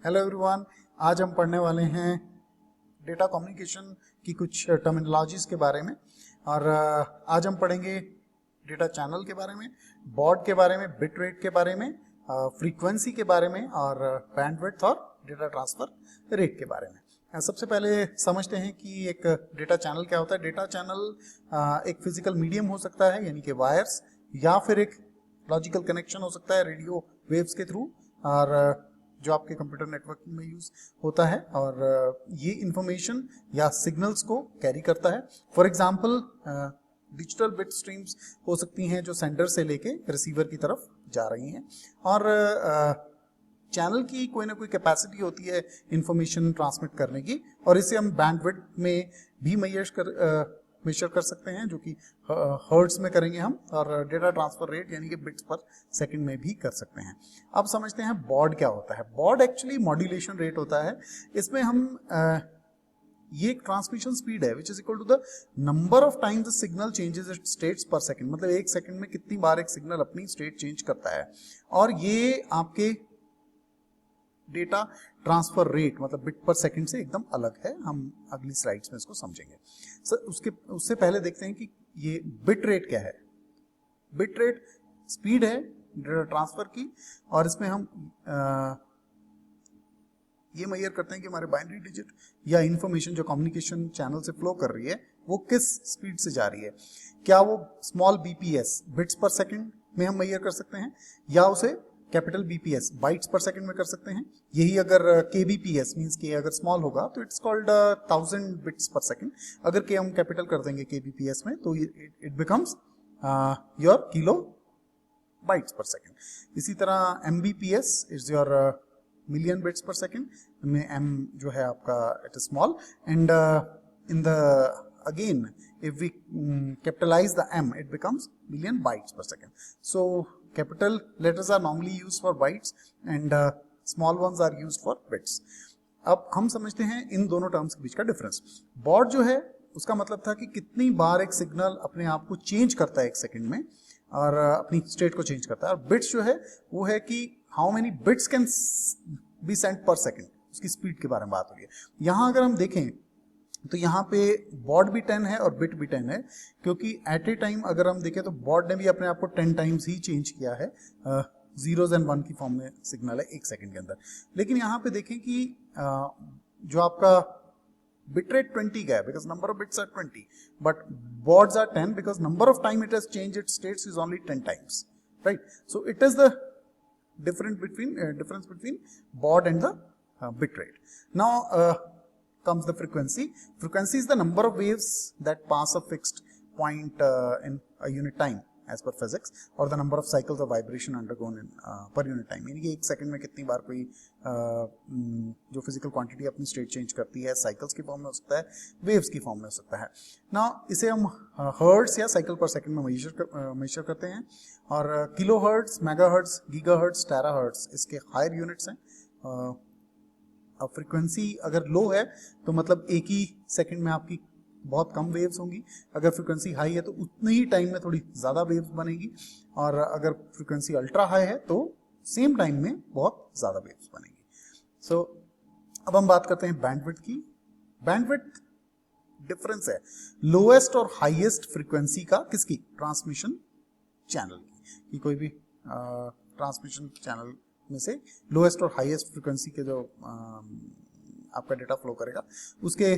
Hello everyone, आज हम पढ़ने वाले हैं डेटा कम्युनिकेशन की कुछ टर्मिनोलॉजीज के बारे में। और आज हम पढ़ेंगे डेटा चैनल के बारे में, बॉड के बारे में, बिट रेट के बारे में, फ्रीक्वेंसी के बारे में और बैंडविड्थ और डेटा ट्रांसफर रेट के बारे में। सबसे पहले समझते हैं कि एक डेटा चैनल क्या होता है। डेटा चैनल एक फिजिकल मीडियम हो सकता है, यानी कि वायर्स, या फिर एक लॉजिकल कनेक्शन हो सकता है रेडियो वेव्स के थ्रू, और जो आपके कंप्यूटर नेटवर्किंग में यूज होता है, और ये इंफॉर्मेशन या सिग्नल्स को कैरी करता है। For example digital bit streams हो सकती हैं जो सेंडर से लेके रिसीवर की तरफ जा रही हैं, और चैनल की कोई ना कोई कैपेसिटी होती है इंफॉर्मेशन ट्रांसमिट करने की, और इसे हम बैंडविड्थ में भी मेजर कर सकते हैं, जो कि हर्ट्ज में करेंगे हम, और डेटा ट्रांसफर रेट यानी कि बिट्स पर सेकंड में भी कर सकते हैं। अब समझते हैं बॉड क्या होता है। बॉड एक्चुअली मॉड्यूलेशन रेट होता है। इसमें हम ये एक ट्रांसमिशन स्पीड है which is equal to the number of times the signal changes its states per second, मतलब एक सेकंड में कितनी बार एक सिग्नल अपनी स्टेट चेंज करता है। और ये आपके डेटा ट्रांसफर रेट मतलब बिट पर सेकंड से एकदम अलग है। हम अगली स्लाइड्स में इसको समझेंगे। सर उससे पहले देखते हैं कि ये बिट रेट क्या है। बिट रेट स्पीड है डेटा ट्रांसफर की, और इसमें हम ये मेजर करते हैं कि हमारे बाइनरी डिजिट या इंफॉर्मेशन जो कम्युनिकेशन चैनल से फ्लो कर रही है वो किस स्पीड से जा रही है। क्या वो स्मॉल बीपीएस बिट्स पर सेकंड में हम मेजर कर सकते हैं, या उसे कैपिटल बीपीएस बाइट्स पर सेकंड में कर सकते हैं। यही अगर केबीपीएस मींस के अगर स्मॉल होगा तो इट्स कॉल्ड 1000 बिट्स पर सेकंड। अगर के हम कैपिटल कर देंगे केबीपीएस में तो it becomes your kilo bytes पर सेकंड। इसी तरह Mbps is your million bits पर सेकंड में एम जो है आपका it is small, and in the again if we capitalize the m it becomes million bytes per second. So capital letters are normally used for bytes and small ones are used for bits. अब हम समझते हैं इन दोनों terms के बीच का difference. Baud जो है उसका मतलब था कि कितनी बार एक सिग्नल अपने आप को चेंज करता है एक सेकंड में, और अपनी स्टेट को चेंज करता है। और बिट्स जो है वो है कि how many bits can be sent पर सेकंड, उसकी स्पीड के बारे में बात हो रही है। यहां अगर हम देखें तो यहाँ पे बॉड भी 10 है और बिट भी 10 है, क्योंकि एट ए टाइम अगर हम देखें तो बॉड ने भी अपने आप को 10 टाइम्स ही चेंज किया है। जीरोज एंड वन की फॉर्म में सिग्नल है एक सेकंड के अंदर। लेकिन यहाँ पे देखें कि जो आपका बिट रेट 20 का है because number of bits are 20, but bauds are 10 because number of time it has change its states is only 10 times, right. So it is the difference between baud and the bit rate. Now comes the frequency. Frequency is the number of waves that pass a fixed point in a unit time as per physics, or the number of cycles of vibration undergone in per unit time. यानी कि एक second में कितनी बार कोई जो physical quantity अपनी state change करती है, साइकिल्स की फॉर्म में हो सकता है, वेव्स की फॉर्म में हो सकता है। ना इसे हम हर्ट्स या साइकिल पर सेकंड में मेजर करते हैं, और kilo hertz, mega hertz, giga hertz, tera hertz इसके हायर यूनिट्स हैं। अब फ्रीक्वेंसी अगर लो है तो मतलब एक ही सेकंड में आपकी बहुत कम वेव्स होंगी, अगर फ्रीक्वेंसी हाई है तो उतने ही टाइम में थोड़ी ज्यादा वेव्स बनेगी, और अगर फ्रीक्वेंसी अल्ट्रा हाई है तो सेम टाइम में बहुत ज्यादा वेव्स बनेगी। सो अब हम बात करते हैं बैंडविड्थ की। बैंडविड्थ डिफरेंस है लोएस्ट और हाईएस्ट फ्रीक्वेंसी का, किसकी, ट्रांसमिशन चैनल की। कि कोई भी ट्रांसमिशन चैनल में से लोएस्ट और हाईएस्ट फ्रीक्वेंसी के जो आपका डेटा फ्लो करेगा उसके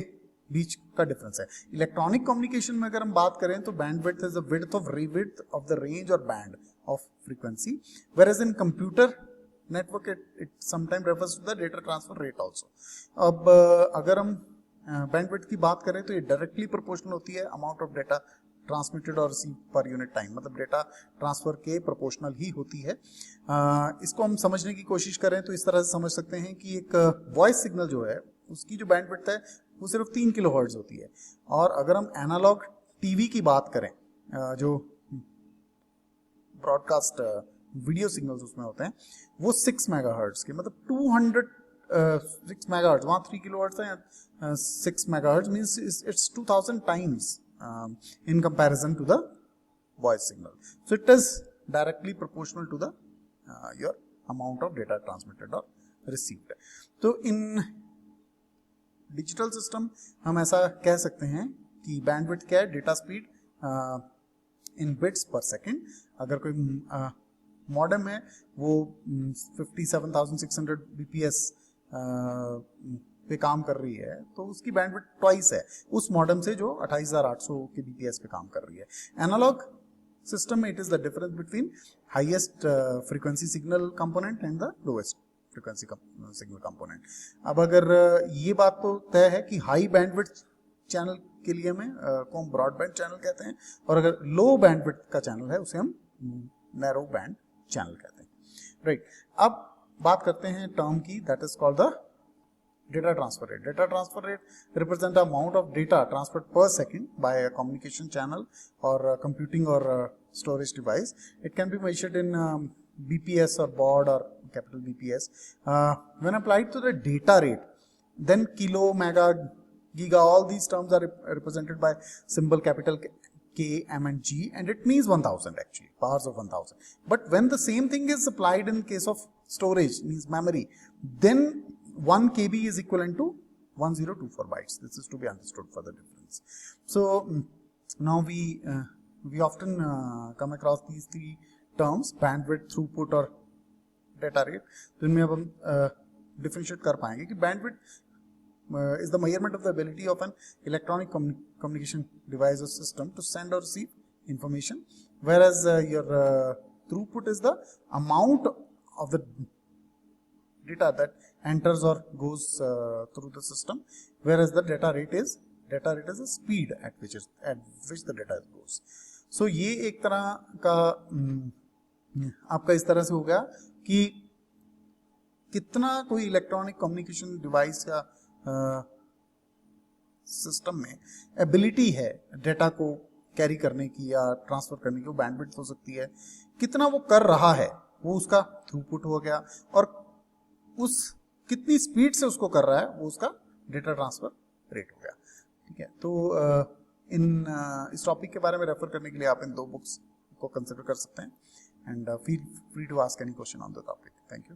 बीच का डिफरेंस है। इलेक्ट्रॉनिक कम्युनिकेशन में अगर हम बात करें तो bandwidth is the width of the range और band of frequency, whereas in computer network it sometimes refers to the data transfer rate also. अब अगर हम बैंडविड्थ की बात करें तो ये डायरेक्टली प्रोपोर्शनल होती है अमाउंट ऑफ डेटा ट्रांसमिटेड और रिसीव पर यूनिट टाइम, मतलब डेटा ट्रांसफर के प्रोपोर्शनल ही होती है। इसको हम समझने की कोशिश करें तो इस तरह से समझ सकते हैं कि एक वॉइस सिग्नल जो है उसकी जो बैंडविड्थ है वो सिर्फ 3 किलो हर्ट्ज होती है, और अगर हम एनालॉग टीवी की बात करें जो ब्रॉडकास्ट वीडियो सिग्नल्स उसमें होते हैं वो 6 मेगाहर्ट्ज के, मतलब 6 मेगाहर्ट्ज, वहां 3 किलो हर्ट्ज है, 6 megahertz means it's 2000 times in comparison to the voice signal. So it is directly proportional to the your amount of data transmitted or received है। तो इन डिजिटल सिस्टम हम ऐसा कह सकते हैं कि बैंडविड्थ क्या है, डेटा स्पीड इन बिट्स पर सेकेंड। अगर कोई मॉडेम है वो 57,600 bps पे काम कर रही है तो उसकी बैंडविड्थ ट्वाइस है उस मॉडेम से जो 28,800 के bps पे काम कर रही है। एनालॉग सिस्टम में it is the difference between highest frequency signal component and the lowest frequency signal component. अब अगर ये बात तो तय है कि हाई बैंडविड्थ चैनल के लिए हमें को हम ब्रॉडबैंड चैनल कहते हैं, और अगर लो बैंडविड्थ का चैनल है उसे हम नैरो बैंड चैनल कहते हैं, राइट। अब बात करते हैं टर्म की, that is called the data transfer rate. Data transfer rate represent amount of data transferred per second by a communication channel और कंप्यूटिंग और storage device. It can be measured in BPS or baud or capital BPS. When applied to the data rate, then kilo, mega, giga, all these terms are represented by symbol capital K, M and G, and it means 1000 actually, powers of 1000. But when the same thing is applied in case of storage, means memory, then 1 KB is equivalent to 1024 bytes. This is to be understood for the difference. So now we often come across these three terms, bandwidth, throughput और data rate। तो इनमें अब हम differentiate कर पाएंगे कि bandwidth is the measurement of the ability of an electronic communication device or system to send or receive information, whereas your throughput is the amount of the data that enters or goes through the system, whereas the data rate is the speed at which the data goes. So ये एक तरह का आपका इस तरह से हो गया कि कितना कोई इलेक्ट्रॉनिक कम्युनिकेशन डिवाइस या सिस्टम में एबिलिटी है डेटा को कैरी करने की या ट्रांसफर करने की, वो बैंडविड्थ हो सकती है, कितना वो कर रहा है वो उसका थ्रूपुट हो गया, और उस कितनी स्पीड से उसको कर रहा है वो उसका डेटा ट्रांसफर रेट हो गया, ठीक है। तो इस टॉपिक के बारे में रेफर करने के लिए आप इन दो बुक्स को कंसिडर कर सकते हैं, and feel free to ask any question on the topic. Thank you.